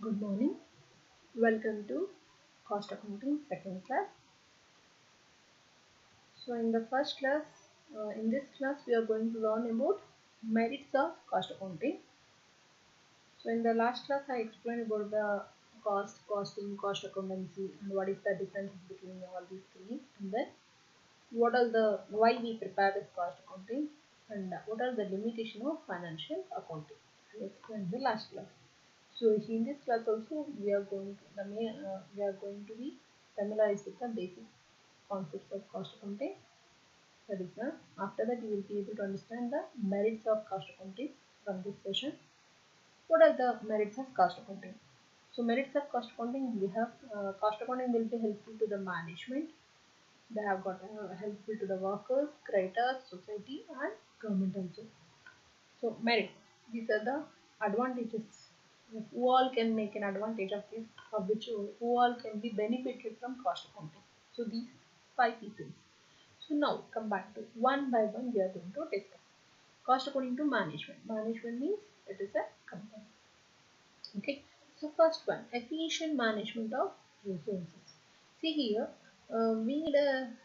Good morning. Welcome to Cost Accounting second class. So in this class we are going to learn about merits of cost accounting. So in the last class I explained about the costing, cost accountancy and what is the difference between all these three, and then what are the why we prepare this cost accounting and what are the limitation of financial accounting. I explained in the last class. So in this class also we are going to be familiarized with the basic concepts of cost accounting. That is after that you will be able to understand the merits of cost accounting from this session. What are the merits of cost accounting? So merits of cost accounting, we have cost accounting will be helpful to the management. They have got helpful to the workers, creditors, society and government also. So merits, these are the advantages. Who all can make an advantage of this, of which who all can be benefited from cost accounting. So these five people. So now come back to one by one we are going to discuss. Cost according to management. Management means it is a company. Okay. So first one, efficient management of resources. See here, we need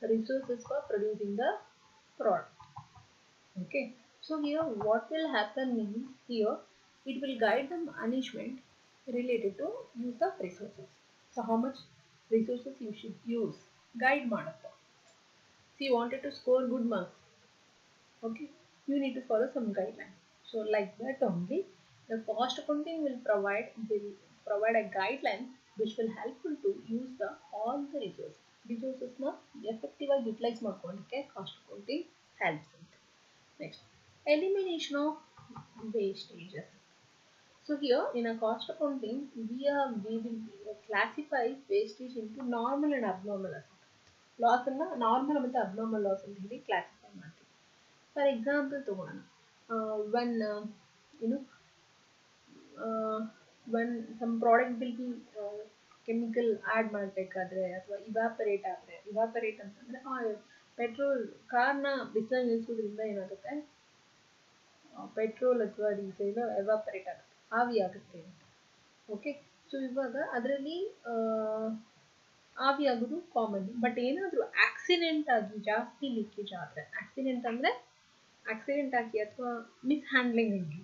resources for producing the product. Okay. So here what will happen means here it will guide the management related to use of resources. So how much resources you should use. Guide ಮಾಡುತ್ತೆ. See, you wanted to score good marks. Okay, you need to follow some guidelines. So like that only, the cost accounting will provide a guideline which will helpful to use the all the resources. Resources na effective utilize ಮಾಡ್ಕೊಳ್ಳಿಕ್ಕೆ cost accounting helps it. Next, elimination of wastages. So here in a cost accounting, we will classify wastage into normal and abnormal asset. Loss ಅನ್ನ normal ಮತ್ತು abnormal loss ಅಂತ ಹೇಳಿ classify ಮಾಡ್ತೀವಿ. For example ತಗೋಣ, when you know when some product will be chemical add ಮಾಡಬೇಕಾದ್ರೆ ಅಥವಾ evaporate ಅಂತಂದರೆ petrol ಕಾರ್ನ ಬಿಸಿಲಲ್ಲಿ ನಿಲ್ಲಿಸೋದ್ರಿಂದ ಏನಾಗುತ್ತೆ, ಪೆಟ್ರೋಲ್ ಅಥವಾ ಡೀಸೆಲ್ ಎವಾಪರೇಟ್ ಆಗುತ್ತೆ, ಆವಿ ಆಗುತ್ತೆ ಅಂತ. ಓಕೆ, ಸೊ ಇವಾಗ ಅದರಲ್ಲಿ ಆವಿ ಆಗೋದು ಕಾಮನ್. ಬಟ್ ಏನಾದರೂ ಆಕ್ಸಿಡೆಂಟ್ ಆಗಿ ಜಾಸ್ತಿ ಲೀಕೇಜ್ ಆದರೆ, ಆಕ್ಸಿಡೆಂಟ್ ಆಗಿ ಅಥವಾ ಮಿಸ್ ಹ್ಯಾಂಡ್ಲಿಂಗ್ ಆಗಿ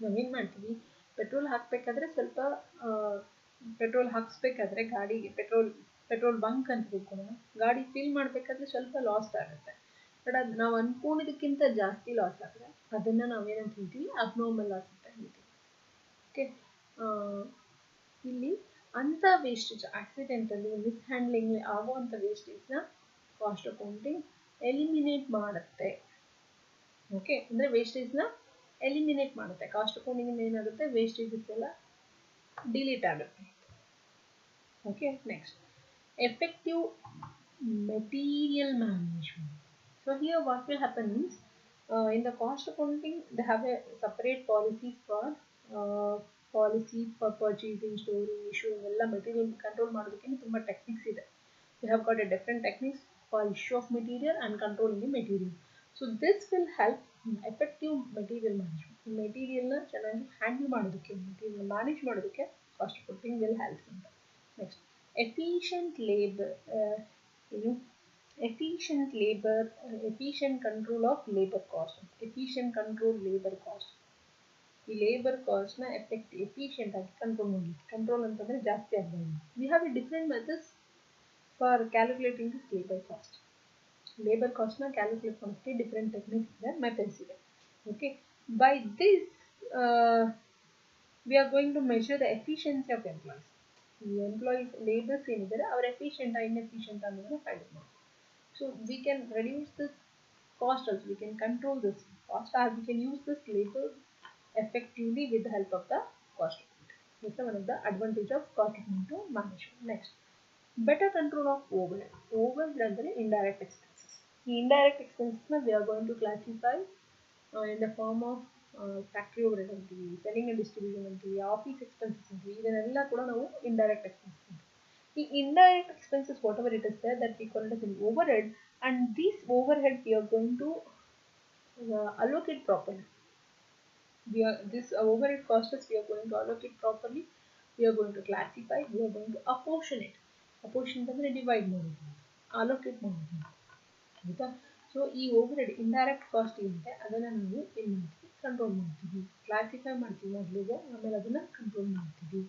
ನಾವೇನು ಮಾಡ್ತೀವಿ, ಪೆಟ್ರೋಲ್ ಹಾಕಬೇಕಾದ್ರೆ ಸ್ವಲ್ಪ ಪೆಟ್ರೋಲ್ ಹಾಕಿಸ್ಬೇಕಾದ್ರೆ ಗಾಡಿಗೆ ಪೆಟ್ರೋಲ್ ಬಂಕ್ ಅಂತ ತಿಳ್ಕೊಳ್ಳೋಣ, ಗಾಡಿ ಫಿಲ್ ಮಾಡಬೇಕಾದ್ರೆ ಸ್ವಲ್ಪ ಲಾಸ್ ಆಗುತ್ತೆ. ಬಟ್ ಅದು ನಾವು ಅನ್ಕೊಂಡಿದ್ದಕ್ಕಿಂತ ಜಾಸ್ತಿ ಲಾಸ್ ಆದರೆ ಅದನ್ನು ನಾವೇನಂತ ಹೇಳ್ತೀವಿ, ಅಬ್ನಾರ್ಮಲ್ ಲಾಸ್ ಅಂತ ಹೇಳ್ತೀವಿ. ಓಕೆ, ಇಲ್ಲಿ ಅಂಥ ವೇಸ್ಟೇಜ್ ಆಕ್ಸಿಡೆಂಟಲ್ಲಿ ಮಿಸ್ ಹ್ಯಾಂಡ್ಲಿಂಗ್ ಆಗುವಂಥ ವೇಸ್ಟೇಜ್ನ ಕಾಸ್ಟ್ ಅಕೌಂಟಿಂಗ್ ಎಲಿಮಿನೇಟ್ ಮಾಡುತ್ತೆ. ಓಕೆ, ಅಂದರೆ ವೇಸ್ಟೇಜ್ನ ಎಲಿಮಿನೇಟ್ ಮಾಡುತ್ತೆ. ಕಾಸ್ಟ್ ಅಕೌಂಟಿಂಗ್ ಏನಾಗುತ್ತೆ, ವೇಸ್ಟೇಜಸ್ ಎಲ್ಲ ಡಿಲೀಟ್ ಆಗುತ್ತೆ. Okay, next effective material management. So here what will happen is, in the cost accounting they have a separate policy for purchasing, storing, issuing ಎಲ್ಲ material control ಮಾಡೋದಕ್ಕೆ ತುಂಬ techniques ಇದೆ. We have got a different techniques for issue of material and controlling the material. So this will help effective material management. ಮೆಟೀರಿಯಲ್ನ ಚೆನ್ನಾಗಿ handle ಮಾಡೋದಕ್ಕೆ, material manage ಮಾಡೋದಕ್ಕೆ cost accounting will help ಅಂತ. Next, efficient control of labor cost. ಈ labour ಕಾಸ್ಟ್ನ efficient ಆಗಿ control ಅಂತಂದರೆ ಜಾಸ್ತಿ ಆಗ್ಬೋದು. We have a different methods for calculating this labour ಕಾಸ್ಟ್ನ ಕ್ಯಾಲ್ಕುಲೇಟ್ ಮಾಡೋಕ್ಕೆ ಡಿಫ್ರೆಂಟ್ ಟೆಕ್ನಿಕ್ಸ್ ಇದೆ, ಮೆಥಡ್ಸ್ ಇದೆ. Okay, by this we are going to measure the efficiency of employees. ಈ ಎಂಪ್ಲಾಯೀಸ್ ಲೇಬರ್ಸ್ ಏನಿದ್ದಾರೆ ಅವ್ರ ಎಫಿಷಿಯೆಂಟ್ ಇನ್ಎಫಿಷಿಯೆಂಟ್ ಅನ್ನೋದನ್ನ ಫೈಂಡ್ ಮಾಡಿ. So we can reduce this cost also, we can control this cost, or we can use this labor effectively with the help of the cost accounting. This is one of the advantage of cost accounting management. Next, better control of overhead. Overhead ಅಂದರೆ indirect expenses. ಈ indirect expenses we are going to classify in the form of factory overhead ಅಂತೀವಿ, selling and distribution ಅಂತೀವಿ, office expenses ಅಂತೀವಿ. ಇದನ್ನೆಲ್ಲ ಕೂಡ ನಾವು indirect expenses ಅಂತೀವಿ. ಈ indirect expenses, whatever it is there, that we call it as an overhead, and this overhead we are going to allocate properly. This overhead costs we are going to allocate properly we are going to classify, we are going to apportion it. Apportion ಅಂದರೆ divide ಮಾಡೋದು, allocate ಮಾಡೋದು ಆಯಿತಾ. So ಈ over head indirect cost ಏನಿದೆ ಅದನ್ನು ನಾವು ಏನು ಮಾಡ್ತೀವಿ, ಕಂಟ್ರೋಲ್ ಮಾಡ್ತೀವಿ. ಕ್ಲಾಸಿಫೈ ಮಾಡ್ತೀವಿ ಮೊದಲಿಗೆ, ಆಮೇಲೆ ಅದನ್ನು ಕಂಟ್ರೋಲ್ ಮಾಡ್ತೀವಿ.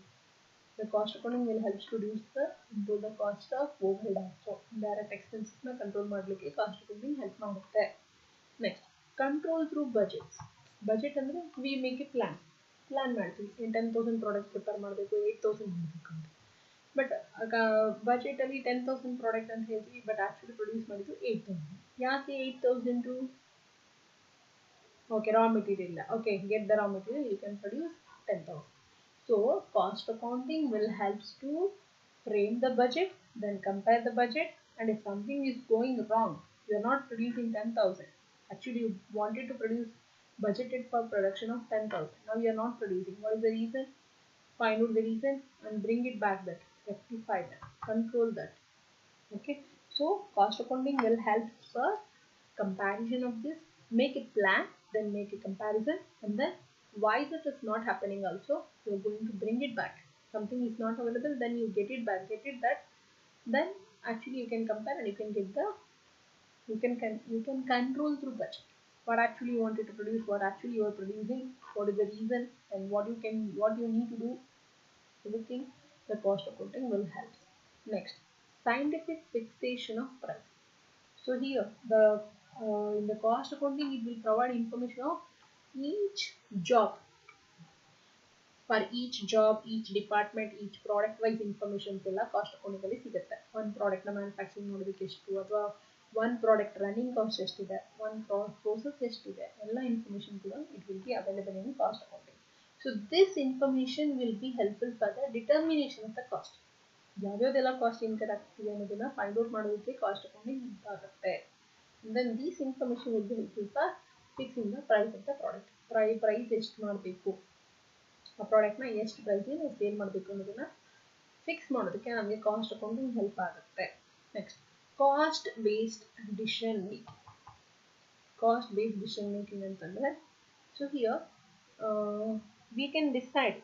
The cost accounting will help to reduce the cost of overhead also. Direct expenses na control ಮಾಡಲಿಕ್ಕೆ cost accounting help ಮಾಡುತ್ತೆ. Next, control through budgets. Budget ಅಂದ್ರೆ we make a plan. Plan ಮಾಡ್ತೀವಿ. 10,000 product prepare ಮಾಡಬೇಕು, 8,000 ಮಾಡಬೇಕು ಅಂತ. But budget ಅಲ್ಲಿ 10,000 product ಅಂತ ಹೇಳ್ತೀವಿ, ಬಟ್ ಆಕ್ಚುಲಿ ಪ್ರೊಡ್ಯೂಸ್ ಮಾಡಿದ್ದು 8,000. ಯಾಕೆ 8,000? Okay, raw material. Okay, get the raw material, you can produce 10,000. So cost accounting will help to frame the budget, then compare the budget, and if something is going wrong, you are not producing 10,000. Actually, you wanted to produce budgeted for production of 10,000. Now you are not producing. What is the reason? Find out the reason and bring it back. That rectify that, control that. Okay. So cost accounting will help for comparison of this. Make a plan, then make a comparison, and then why that is not happening also, you are going to bring it back. Something is not available, then you get it back, get it that, then actually you can compare and you can get the, you can control through budget what actually you wanted to produce, what actually you are producing, what is the reason, and what you need to do. Everything the cost accounting will help. Next, scientific fixation of price. So here in the cost accounting it will provide information of each job. For each job, each department, each product wise information ಎಲ್ಲ cost accounting ಅಲ್ಲಿ ಸಿಗುತ್ತೆ. ಒಂದು product ನ manufacturing ಮಾಡೋದಕ್ಕೆ ಎಷ್ಟು, ಅಥವಾ ಒಂದು product running cost ಎಷ್ಟಿದೆ, ಒಂದು ಪ್ರೋಸೆಸ್ ಎಷ್ಟಿದೆ, ಎಲ್ಲ ಇನ್ಫಾರ್ಮೇಶನ್ ಕೂಡ it will be available in cost accounting. So this information will be helpful for the determination of the cost. ಯಾವ್ಯಾವ್ದೆಲ್ಲ ಕಾಸ್ಟ್ ಇನ್ಕರ್ ಆಗ್ತಿದೆ ಅನ್ನೋದನ್ನ ಫೈಂಡ್ ಔಟ್ ಮಾಡೋದಕ್ಕೆ ಕಾಸ್ಟ್ ಅಕೌಂಟಿಂಗ್ ಯೂಸ್ ಆಗುತ್ತೆ. then this information will be helpful for fixing the price of the product. Price ಎಷ್ಟು ಮಾಡಬೇಕು, ಆ ಪ್ರಾಡಕ್ಟ್ನ ಎಷ್ಟು ಪ್ರೈಸ್ಗೆ ನಾವು ಸೇಲ್ ಮಾಡಬೇಕು ಅನ್ನೋದನ್ನ ಫಿಕ್ಸ್ ಮಾಡೋದಕ್ಕೆ ನಮಗೆ ಕಾಸ್ಟ್ ಅಕೌಂಟಿಂಗ್ ಹೆಲ್ಪ್ ಆಗುತ್ತೆ. Next, cost based decision making. Cost based decision making ಅಂತಂದರೆ, so here we can decide,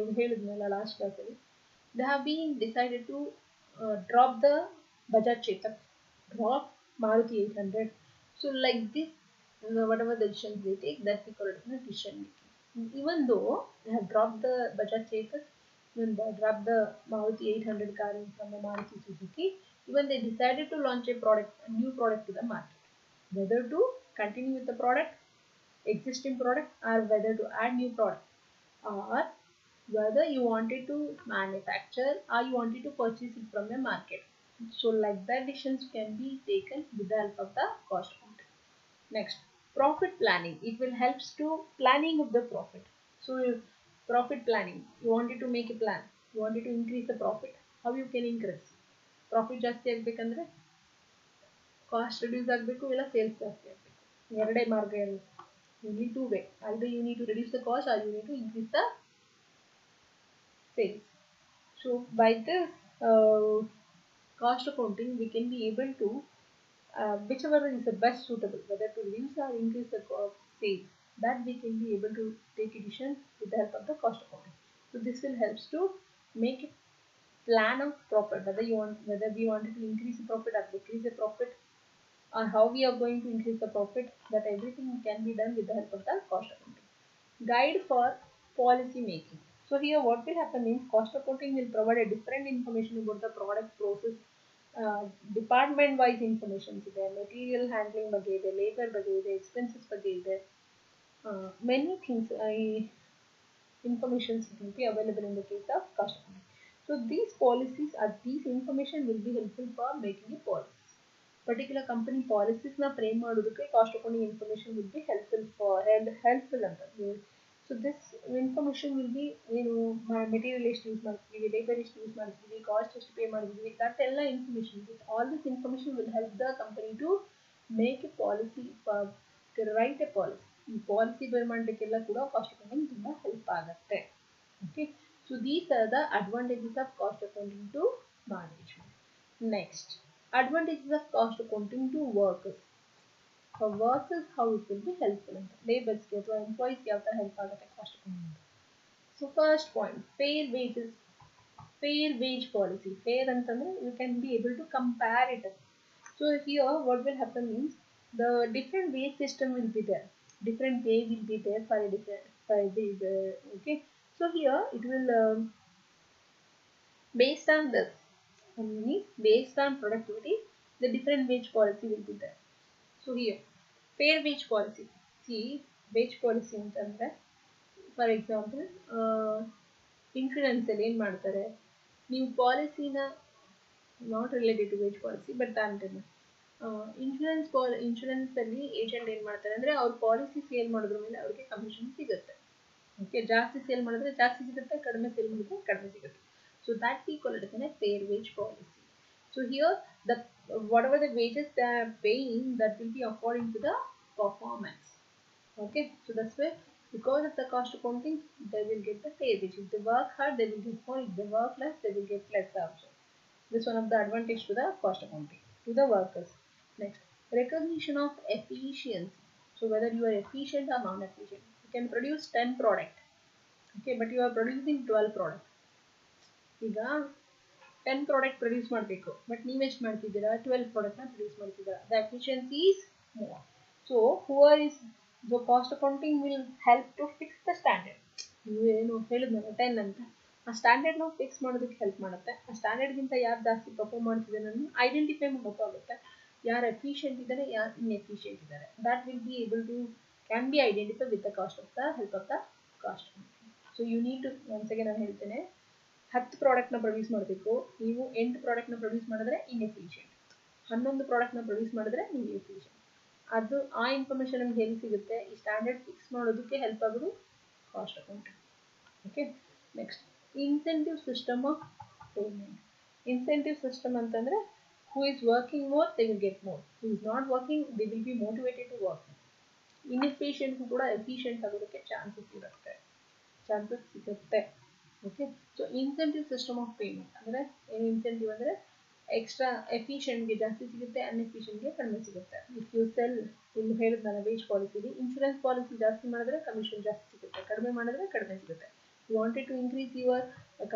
ಇದು ಹೇಳಿದ್ನಲ್ಲ ಲಾಸ್ಟ್ ಕ್ಲಾಸಲ್ಲಿ, they have been decided to drop the Bajaj Chetak, drop Maruti 800. So like this, whatever the decisions they take, that we call it decision making. Even though they have dropped the Bajaj Chetak, when they dropped the Maruti 800 car from the Maruti Suzuki, even they decided to launch a new product to the market. Whether to continue with the product, existing product, or whether to add new product, or whether you wanted to manufacture or you wanted to purchase it from the market. So like that decisions can be taken with the help of the cost accounting. Next, profit planning. It will help to planning of the profit. So profit planning, you wanted to make a plan, you wanted to increase the profit. How you can increase profit? ಜಾಸ್ತಿ ಆಗಬೇಕಂದ್ರೆ cost reduce ಆಗಬೇಕು, ಇಲ್ಲ sales ಜಾಸ್ತಿ ಆಗಬೇಕು. ಎರಡೇ ಮಾರ್ಗ ಇರುತ್ತೆ. You need to weigh. Either you need to reduce the cost or you need to increase the sales. So by this cost accounting we can be able to whichever is the best suitable, whether to reduce or increase the sales, that we can be able to take a decision with the help of the cost accounting. So this will help to make a plan of profit, whether we wanted to increase the profit or decrease the profit, or how we are going to increase the profit. That everything can be done with the help of the cost accounting. Guide for policy making. So here what will happen is cost accounting will provide a different information about the product process, department wise informations ಇದೆ, material handling ಬಗ್ಗೆ ಇದೆ, labour ಬಗ್ಗೆ ಇದೆ, expenses ಬಗ್ಗೆ ಇದೆ, many things ಈ informations will be available in the case of cost accounting. So these policies are these information will be helpful for making a policies. Particular company ಪಾಲಿಸೀಸ್ನ frame ಮಾಡೋದಕ್ಕೆ cost accounting information will be helpful ಅಂತ. So this information will be, ಏನು material ಎಷ್ಟು use ಮಾಡ್ತೀವಿ, labour ಎಷ್ಟು use ಮಾಡ್ತೀವಿ, cost ಎಷ್ಟು pay ಮಾಡಿದ್ವಿ, ದಟ್ ಎಲ್ಲ information. All this information will help the company to make a policy, right a policy. ಈ ಪಾಲಿಸಿ ಬೇರ್ ಮಾಡಲಿಕ್ಕೆಲ್ಲ ಕೂಡ ಕಾಸ್ಟ್ ಅಕೌಂಟಿಂಗ್ ತುಂಬ ಹೆಲ್ಪ್ ಆಗುತ್ತೆ. Okay, so these are the advantages of cost accounting to management. Next, advantages of cost accounting to workers. For workers, how it will be helpful ಅಂತ, ಲೇಬರ್ಸ್ಗೆ ಅಥವಾ ಎಂಪ್ಲಾಯೀಸ್ಗೆ ಯಾವ ಥರ help ಆಗುತ್ತೆ cost accounting. So first point, fair wages, fair wage policy. Fair ಅಂತಂದ್ರೆ you can be able to compare it. So here what will happen means the different wage system will be there. Different pay will be there for a different for the okay. So here it will based on this means based on productivity, the different wage policy will be there. So here fair wage policy. See wage policy ಅಂತಂದ್ರೆ for example ಇನ್ಶೂರೆನ್ಸಲ್ಲಿ ಏನು ಮಾಡ್ತಾರೆ, ನೀವು ಪಾಲಿಸಿನ not related to wage policy but ಅಂಟೇನೆ ಇನ್ಶೂರೆನ್ಸಲ್ಲಿ agent ಏನು ಮಾಡ್ತಾರೆ ಅಂದರೆ ಅವ್ರ ಪಾಲಿಸಿ ಸೇಲ್ ಮಾಡೋದ್ರ ಮೇಲೆ ಅವ್ರಿಗೆ ಕಮಿಷನ್ ಸಿಗುತ್ತೆ. ಓಕೆ, ಜಾಸ್ತಿ ಸೇಲ್ ಮಾಡಿದ್ರೆ ಜಾಸ್ತಿ ಸಿಗುತ್ತೆ, ಕಡಿಮೆ ಸೇಲ್ ಮಾಡಿದ್ರೆ ಕಡಿಮೆ ಸಿಗುತ್ತೆ. So that we call it as a fair wage policy. So here the whatever the wages they are paying, that will be according to the performance. Okay, so that's why because of the cost accounting they will get the pay wage. If they work hard they will get more, if they work less they will get less also. This is one of the advantage to the cost accounting to the workers. Next, recognition of efficiency. So whether you are efficient or non-efficient, you can produce 10 product, okay, but you are producing 12 product. ಈಗ 10 product produce ಮಾಡಬೇಕು but ನೀವು ಎಷ್ಟು ಮಾಡ್ತಿದ್ದೀರಾ, 12 ಪ್ರಾಡಕ್ಟ್ನ produce ಮಾಡ್ತಿದ್ದೀರಾ. The efficiency is more. So whoever is the cost accounting will help to fix the standard. ನೀವು ಏನು ಹೇಳಿದ್ನಲ್ಲ 10 ಅಂತ, ಆ ಸ್ಟ್ಯಾಂಡರ್ಡ್ನ ಫಿಕ್ಸ್ ಮಾಡೋದಕ್ಕೆ ಹೆಲ್ಪ್ ಮಾಡುತ್ತೆ. ಆ ಸ್ಟ್ಯಾಂಡರ್ಡ್ಗಿಂತ ಯಾರು ಜಾಸ್ತಿ ಪರ್ಫಾರ್ಮ್ ಮಾಡ್ತಿದ್ದಾರೆ ಅನ್ನೋದನ್ನು ಐಡೆಂಟಿಫೈ ಮಾಡೋಕ್ಕಾಗುತ್ತೆ. ಯಾರು ಎಫಿಷಿಯೆಂಟ್ ಇದ್ದಾರೆ, ಯಾರು ಇನ್ಎಫಿಷಿಯೆಂಟ್ ಇದ್ದಾರೆ, that will be able to can be identify with the cost of the help of the cost accounting. So you need to ಒಂದ್ಸಗೆ ನಾನು ಹೇಳ್ತೇನೆ, 10 ಪ್ರಾಡಕ್ಟ್ನ ಪ್ರೊಡ್ಯೂಸ್ ಮಾಡಬೇಕು, ನೀವು 8 ಪ್ರಾಡಕ್ಟ್ನ ಪ್ರೊಡ್ಯೂಸ್ ಮಾಡಿದ್ರೆ ಇನ್ಎಫಿಷಿಯೆಂಟ್, 11 ಪ್ರಾಡಕ್ಟ್ನ ಪ್ರೊಡ್ಯೂಸ್ ಮಾಡಿದ್ರೆ ನೀವು ಎಫಿಷಿಯೆಂಟ್. ಅದು ಆ ಇನ್ಫಾರ್ಮೇಷನ್ ನಮ್ಗೆ ಹೇಗೆ ಸಿಗುತ್ತೆ, ಈ ಸ್ಟ್ಯಾಂಡರ್ಡ್ ಫಿಕ್ಸ್ ಮಾಡೋದಕ್ಕೆ ಹೆಲ್ಪ್ ಆಗೋದು cost accounting. Okay, next incentive system of payment. Incentive system ಅಂತಂದರೆ who is working more they will get more, who is not working they will be motivated to work. Inefficient ಕೂಡ efficient ಆಗೋದಕ್ಕೆ chances ಸಿಗುತ್ತೆ. Okay, so incentive system of payment ಅಂದರೆ ಏನು, incentive ಅಂದರೆ extra ಎಫಿಷಿಯೆಂಟ್ಗೆ ಜಾಸ್ತಿ ಸಿಗುತ್ತೆ, ಅನ್ಎಫಿಷಿಯೆಂಟ್ಗೆ ಕಡಿಮೆ ಸಿಗುತ್ತೆ. ಇಫ್ ಯು ಸೆಲ್, ಇಲ್ಲಿ ಹೇಳಿದ ನಾನು ವೇಜ್ ಪಾಲಿಸಿಲಿ ಇನ್ಶೂರೆನ್ಸ್ ಪಾಲಿಸಿ ಜಾಸ್ತಿ ಮಾಡಿದ್ರೆ ಕಮಿಷನ್ ಜಾಸ್ತಿ ಸಿಗುತ್ತೆ, ಕಡಿಮೆ ಮಾಡಿದ್ರೆ ಕಡಿಮೆ ಸಿಗುತ್ತೆ. You wanted to increase your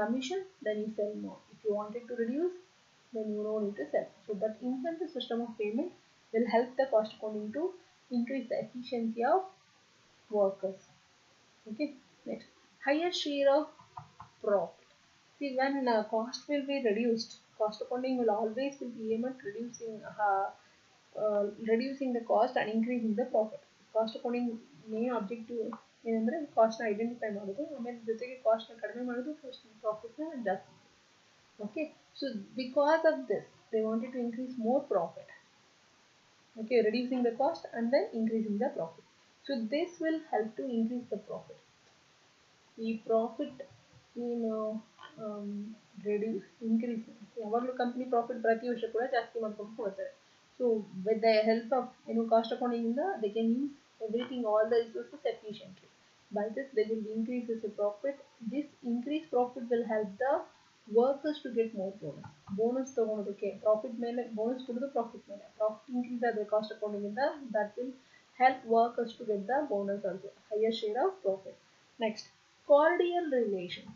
commission then you sell more, if you wanted to reduce then you don't need to sell. So that incentive system of payment will help the cost accounting to increase the efficiency of workers. Okay, next, higher share of profit. See, when cost will be reduced, cost accounting will always will be able to reducing the cost and increasing the profit. Cost accounting main objective ಏನಂದರೆ ಕಾಸ್ಟ್ನ identify ಮಾಡೋದು, ಆಮೇಲೆ ಜೊತೆಗೆ ಕಾಸ್ಟ್ನ ಕಡಿಮೆ ಮಾಡೋದು, ಪ್ರಾಫಿಟ್ನ ಜಾಸ್ತಿ. Okay, so because of this they wanted to increase more profit. Okay, reducing the cost and then increasing the profit. So this will help to increase the profit. ಈ profit ಏನು reduce increase, ಯಾವಾಗಲೂ company profit ಪ್ರತಿ ವರ್ಷ ಕೂಡ ಜಾಸ್ತಿ ಮಾಡ್ಕೊಂಡು ಹೋಗ್ತಾರೆ. So with the help of ಏನು ಕಾಸ್ಟ್ ಅಕೌಂಟಿಂಗಿಂದ they can use everything all the resources efficiently. By this they will increase the profit. This increase profit will help the workers to get more bonus. Bonus ತೊಗೊಳೋದಕ್ಕೆ profit ಮೇಲೆ bonus ಕೊಡೋದು, profit ಮೇಲೆ profit increase ಆದರೆ cost ಅಕೌಂಟಿಂಗಿಂದ that will help workers to get the bonus also, higher share of profit. Next, cordial relation.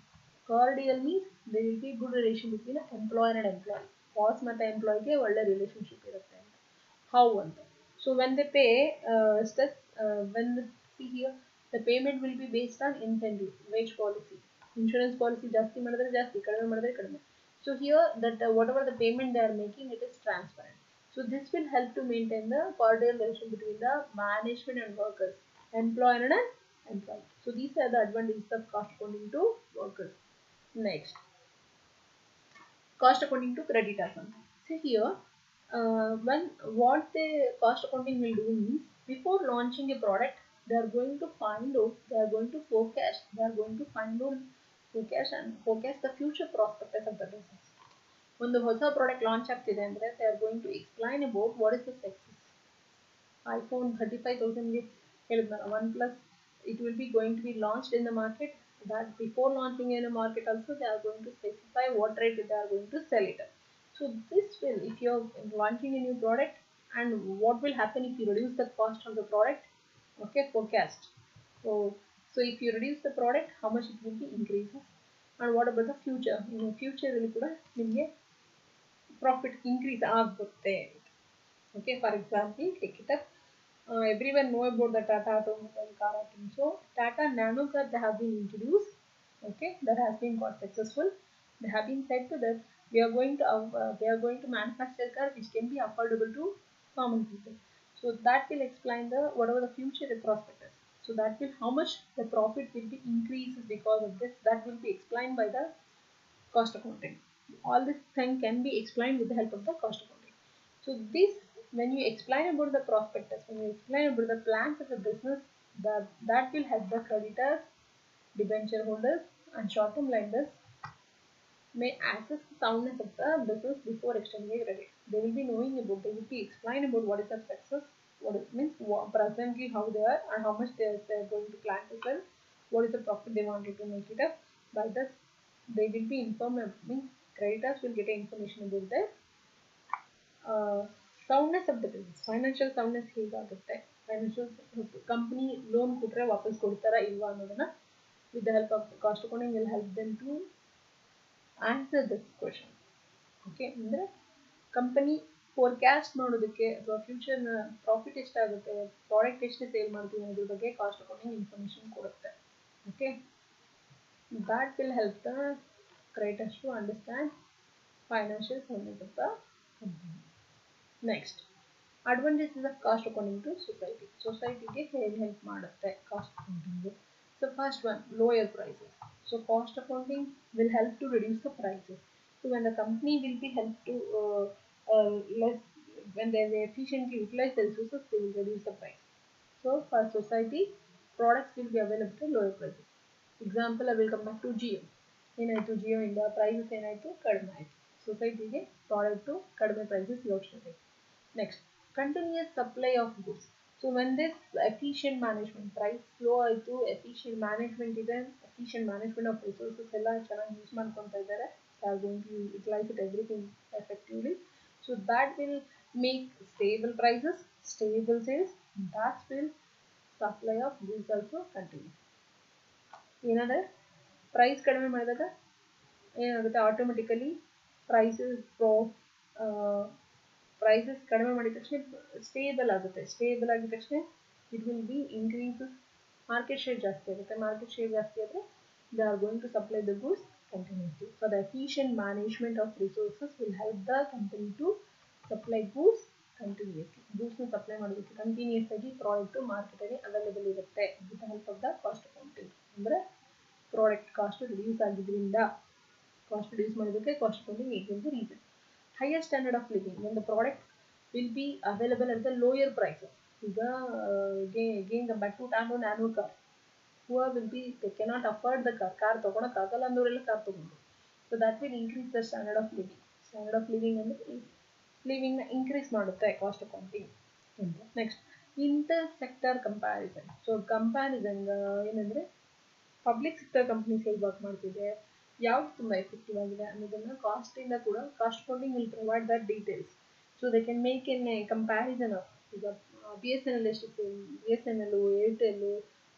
Cordial means there will be good relation between employer and employee. Boss ಮತ್ತು ಎಂಪ್ಲಾಯ್ಗೆ ಒಳ್ಳೆ relationship ಇರುತ್ತೆ ಅಂತ. How ಅಂತ, so when they pay when here the payment will be based on incentive wage policy. Insurance policy ಜಾಸ್ತಿ ಮಾಡಿದ್ರೆ ಜಾಸ್ತಿ, ಕಡಿಮೆ ಮಾಡಿದ್ರೆ ಕಡಿಮೆ. So here that whatever the payment they are making, it is transparent. So this will help to maintain the cordial relation between the management and workers, employer and employee. So these are the advantages of cost accounting to workers. Next, cost accounting to creditors. So here when what the cost accounting will do means, before launching a product they are going to find out, they are going to forecast, they are going to find out, forecast the future prospects of the business. ಒಂದು ಹೊಸ product launch ಆಗ್ತಿದೆ ಅಂದರೆ they are going to explain about what is the success. iPhone 35,000ಗೆ ಹೇಳಿದ್ನಲ್ಲ, OnePlus, it will be going to be launched in the market. That before launching in a market also they are going to specify what rate they are going to sell it. So this will, if you are launching a new product, and what will happen if you reduce the cost of the product, okay, forecast. So So if you reduce the product, how much it will be increases. And what about the future? Future ಅಲ್ಲಿ ಕೂಡ ನಿಮಗೆ profit increase ಆಗುತ್ತೆ. Okay, for example, take it up. Everyone know about the Tata automobile car. So Tata Nano car they have been introduced. Okay, that has been got successful. They have been said to that we are going to manufacture car which can be affordable to common people. So that will explain the whatever the future prospect is. So that will how much the profit will be increased because of this. That will be explained by the cost accounting. All this thing can be explained with the help of the cost accounting. So this, when you explain about the prospectus, when you explain about the plans of the business, that will help the creditors, debenture holders, and short-term lenders may access the soundness of the business before extending credit. They will be knowing about, they will be explain about what is the success, what it means, presently how they are, and how much they are going to plan to sell, what is the profit they wanted to make it up. By this, they will be informed, means creditors will get information about the soundness of the business, financial soundness ಹೇಗಾಗುತ್ತೆ, financial company loan ಕೊಟ್ಟರೆ ವಾಪಸ್ ಕೊಡ್ತಾರಾ ಇಲ್ವಾ ಅನ್ನೋದನ್ನ with the help of cost accounting will help them to answer this question. Okay, ಅಂದರೆ company forecast ಮಾಡೋದಕ್ಕೆ ಅಥವಾ ಫ್ಯೂಚರ್ನ profit ಎಷ್ಟಾಗುತ್ತೆ, ಪ್ರಾಡಕ್ಟ್ ಎಷ್ಟು ಸೇಲ್ ಮಾಡ್ತೀವಿ ಅನ್ನೋದ್ರ ಬಗ್ಗೆ ಕಾಸ್ಟ್ ಅಕೌಂಟಿಂಗ್ ಇನ್ಫಾರ್ಮೇಷನ್ ಕೊಡುತ್ತೆ. Okay, that will help the creditors to understand financial soundness of the company. Next, advantages of cost accounting to society. Societyಗೆ ಹೇಗೆ ಹೆಲ್ಪ್ ಮಾಡುತ್ತೆ cost accounting? So first one, lower prices. So cost accounting will help to reduce the prices. So when the company will be helped to less, when they efficiently utilize the resources, they will reduce the price. So for society, products will be available at lower prices. Example, I will come back to Jio. ಏನಾಯಿತು, ಜಿಯೋ ಇಂದ prices ಏನಾಯಿತು, ಕಡಿಮೆ ಆಯಿತು. ಸೊಸೈಟಿಗೆ product ಕಡಿಮೆ prices ಯೋಚನೆ. Next, continuous supply of goods. So when this efficient management, price flow ಆಯಿತು, efficient management ಇದೆ, ಎಫಿಷಿಯಂಟ್ ಮ್ಯಾನೇಜ್ಮೆಂಟ್ ಆಫ್ ರಿಸೋರ್ಸಸ್ ಎಲ್ಲ ಚೆನ್ನಾಗಿ ಯೂಸ್ ಮಾಡ್ಕೊತಾ ಇದ್ದಾರೆ, are going to utilise it everything effectively. So that will make stable prices, stable sales, that will supply of goods also continue. ಏನಂದರೆ price ಕಡಿಮೆ ಮಾಡಿದಾಗ ಏನಾಗುತ್ತೆ, ಆಟೋಮೆಟಿಕಲಿ ಪ್ರೈಸಸ್ ಕಡಿಮೆ ಮಾಡಿದ ತಕ್ಷಣ ಸ್ಟೇಬಲ್ ಆಗುತ್ತೆ. ಸ್ಟೇಬಲ್ ಆಗಿದ ತಕ್ಷಣ it will be increases, market share ಜಾಸ್ತಿ ಆಗುತ್ತೆ. ಮಾರ್ಕೆಟ್ ಶೇರ್ ಜಾಸ್ತಿ ಆದರೆ they are going to supply the goods continuously. For the efficient management of resources will help the company to supply goods continuously. ಗೂಡ್ಸ್ನ supply ಮಾಡೋದಕ್ಕೆ continuous ಆಗಿ product ಮಾರ್ಕೆಟಲ್ಲಿ available ಇರುತ್ತೆ with the help of the cost accounting. ಅಂದರೆ product cost reduce ಆಗಿದ್ದರಿಂದ, cost reduce ಮಾಡೋದಕ್ಕೆ cost accounting is the reason. Higher standard of living, when the product will be available at the lower prices. ಈಗ again come back to Tata Nano car, who will be, they cannot afford the car ತಗೊಳಕ್ಕಾಗಲ್ಲ ಅಂದವರೆಲ್ಲ car ತಗೊಂಡ್ರು. So that will increase the standard of living. Standard of living ಅಂದರೆ ಲಿವಿಂಗ್ನ increase ಮಾಡುತ್ತೆ cost accounting ಅಂತ. Next, inter sector comparison. So comparison ಏನಂದರೆ public sector companies ಹೇಗೆ work ಮಾಡ್ತಿದೆ, ಯಾವ್ದು ತುಂಬ ಎಫೆಕ್ಟಿವ್ ಆಗಿದೆ ಅನ್ನೋದನ್ನು ಕಾಸ್ಟಿಂದ ಕೂಡ cost accounting will provide that details. So they can make an comparison of, ಈಗ ಬಿ ಎಸ್ ಎನ್ ಎಲ್ ಎಷ್ಟು, B S N L, Airtel,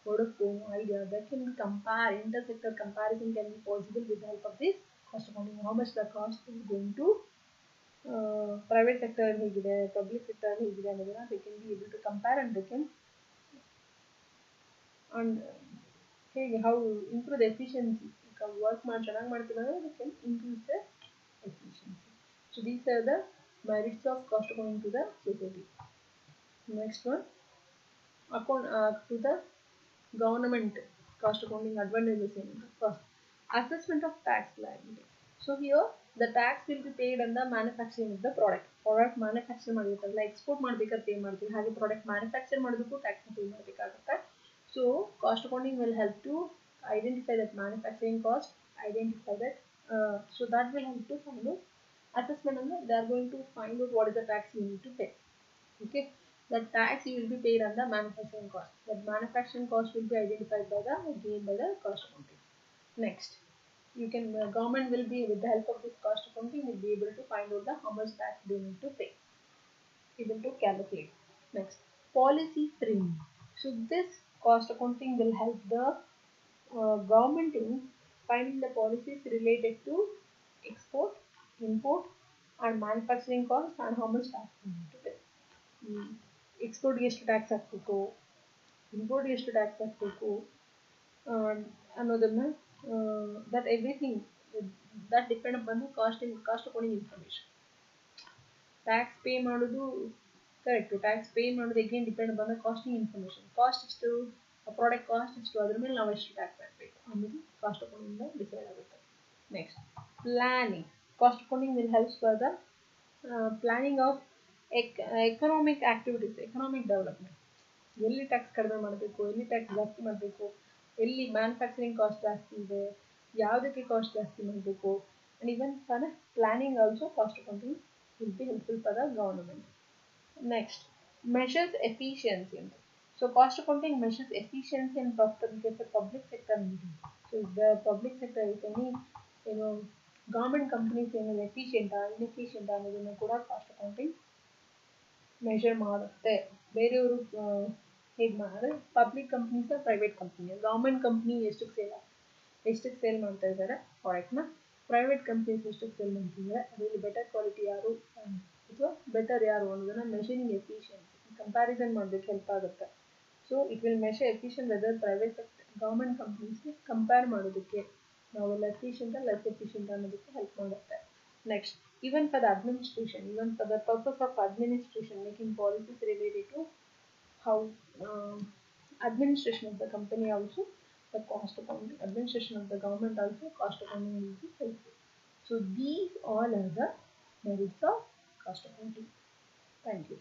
Vodafone, Idea, that can be compare. Inter sector comparison can be possible with help of this cost accounting. How much the cost is going to private sector ಹೇಗಿದೆ, public sector ಹೇಗಿದೆ ಅನ್ನೋದನ್ನ they can be able to compare and they can and ಹೇಗೆ how improve the efficiency. ಈಗ work ಮಾಡಿ ಚೆನ್ನಾಗಿ ಮಾಡ್ತಿದ್ದಾರೆ, they can increase the efficiency. So these are the merits of cost accounting to the society. Next one, to the government cost accounting advantages in first, assessment of tax liability. So here the tax will be paid on the manufacturing of the product. Product manufacture ಮಾಡಿರ್ತಾರಲ್ಲ, export ಮಾಡಬೇಕಾದ್ರೆ pay ಮಾಡ್ತೀವಿ, ಹಾಗೆ product manufacture ಮಾಡೋದಕ್ಕೂ tax pay ಮಾಡಬೇಕಾಗುತ್ತೆ. So cost accounting will help to identify that manufacturing cost, identify that, so that will help to find out assessment on that. They are going to find out what is the tax you need to pay. Okay, the tax you will be paid on the manufacturing cost. That manufacturing cost will be identified by the cost accounting. Next, you can government will be, with the help of this cost accounting, will be able to find out how much tax they need to pay, able to calculate. Next, policy framework. So this Cost accounting will help the government in finding the policies related to export, import, and manufacturing cost and how much tax we need to pay. Export ಎಷ್ಟು tax ಹಾಕಬೇಕು, import ಎಷ್ಟು tax ಹಾಕಬೇಕು ಅನ್ನೋದನ್ನ that everything that depend upon the cost accounting information. Tax pay ಮಾಡೋದು correct, tax pay ಮಾಡೋದು again depend upon the casting information. Cost ಎಷ್ಟು, product cost ಎಷ್ಟು, ಅದ್ರ ಮೇಲೆ ನಾವು ಎಷ್ಟು ಟ್ಯಾಕ್ಸ್ ಹಾಕಬೇಕು ಅನ್ನೋದು ಕಾಸ್ಟ್ ಅಕೌಂಟಿಂದ ಡಿಸೈಡ್ ಆಗುತ್ತೆ. Next planning. Cost accounting will helps for the planning of economic activities, economic development. ಎಲ್ಲಿ ಟ್ಯಾಕ್ಸ್ ಕಡಿಮೆ ಮಾಡಬೇಕು, ಎಲ್ಲಿ ಟ್ಯಾಕ್ಸ್ ಜಾಸ್ತಿ ಮಾಡಬೇಕು, ಎಲ್ಲಿ ಮ್ಯಾನುಫ್ಯಾಕ್ಚರಿಂಗ್ ಕಾಸ್ಟ್ ಜಾಸ್ತಿ ಇದೆ, ಯಾವುದಕ್ಕೆ ಕಾಸ್ಟ್ ಜಾಸ್ತಿ ಮಾಡಬೇಕು. And even for planning also cost accounting will be helpful for the government. Next, measures efficiency. So cost accounting measures efficiency and profitability for public sector meetings. So if the public sector is any, government companies efficient or inefficient ಅನ್ನೋದನ್ನು ಕೂಡ cost accounting measure ಮಾಡುತ್ತೆ. ಬೇರೆಯವರು ಹೇಗೆ ಮಾಡಿದ್ರೆ public companies private company, government company ಎಷ್ಟಕ್ಕೆ sale ಮಾಡ್ತಾ ಇದ್ದಾರೆ ಪ್ರಾಡಕ್ಟ್ನ, ಪ್ರೈವೇಟ್ ಕಂಪ್ನೀಸ್ ಎಷ್ಟಕ್ಕೆ ಸೇಲ್ ಮಾಡ್ತಿದ್ದಾರೆ, ಅದರಲ್ಲಿ ಬೆಟರ್ ಕ್ವಾಲಿಟಿ ಯಾರು ಅಥವಾ ಬೆಟರ್ ಯಾರು ಅನ್ನೋದನ್ನು ಮೆಷರಿಂಗ್ ಎಫಿಷಿಯನ್ಸಿ ಕಂಪ್ಯಾರಿಸನ್ ಮಾಡೋದಕ್ಕೆ ಹೆಲ್ಪ್ ಆಗುತ್ತೆ. So it will measure efficient whether private government ಕಂಪ್ನೀಸ್ಗೆ ಕಂಪೇರ್ ಮಾಡೋದಕ್ಕೆ ನಾವೆಲ್ಲ ಎಫಿಷಿಯಂಟ್ ಲೆಸ್ ಎಫಿಷಿಯಂಟ್ ಅನ್ನೋದಕ್ಕೆ ಹೆಲ್ಪ್ ಮಾಡುತ್ತೆ. Next, even for the administration, even for the purpose of administration, making policies related to how administration of the company also, the cost accounting, administration of the government also, cost accounting will be helpful. So these all are the merits of cost accounting. Thank you.